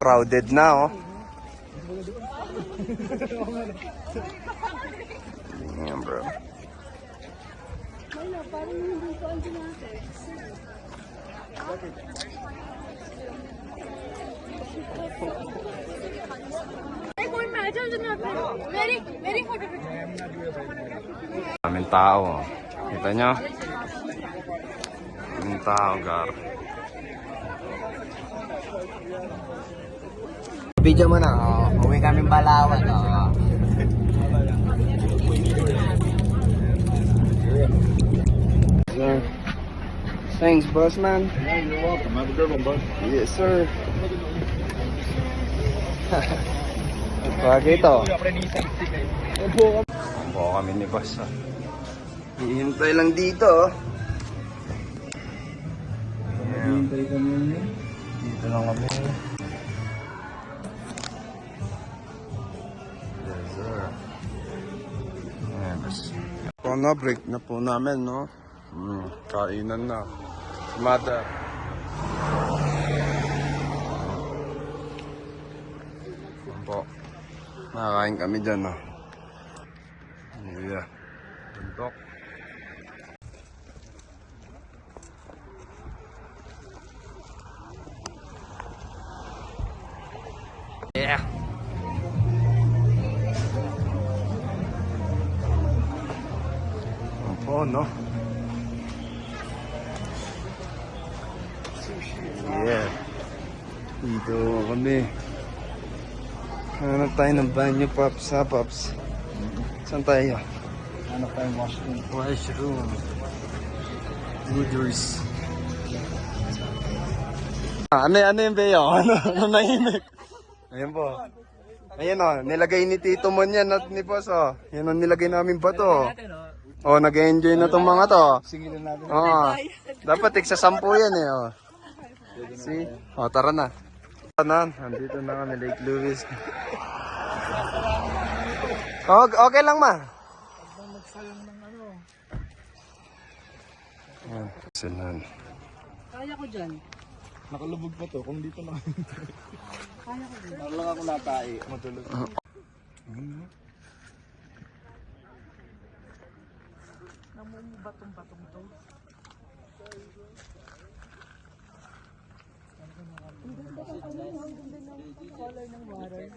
Crowded na, oh. Yan, bro. Daming tao, oh. Kita nyo? Daming tao, gar. Video mo na, uwi kami Balawan. Sir. Thanks, boss man. Yeah, you're welcome. Have a good one, bud. Yes, sir. Bagay ito. Upo kami ni boss. Hihintay lang dito. Hintay kami. Dito lang kami. Yes, sir. Yes. Po na, break na po namin, no? Kainan na. Mother. Po. Nakakain kami dyan, no? Yeah. Bundok. Yeah. Opo, no? Yeah. Dito kami. Hanap tayo ng banyo, Pops, ha, Pops? Saan tayo? Hanap tayong washroom. Washroom. Gooders. Ano yung Beo? Ano nahimik? Ayan po. Ayan o, nilagay ni Tito Mon yan at ni Boss o. Yan ang nilagay namin ba to? O, nag-enjoy na tong mga to. Singilin natin. Oo. Dapat tigsa 10 yan eh o. See? O, tara na. Nandito na kami, Lake Louise. Okay lang ma. Nagsayang ng ano. Sinan. Kaya ko dyan. Nakalubog pa to. Kung dito na. Kaya ko dyan. Parang lang ako natai. Matulog. Namumubatong-batong to. Ang ganda ng color ng water.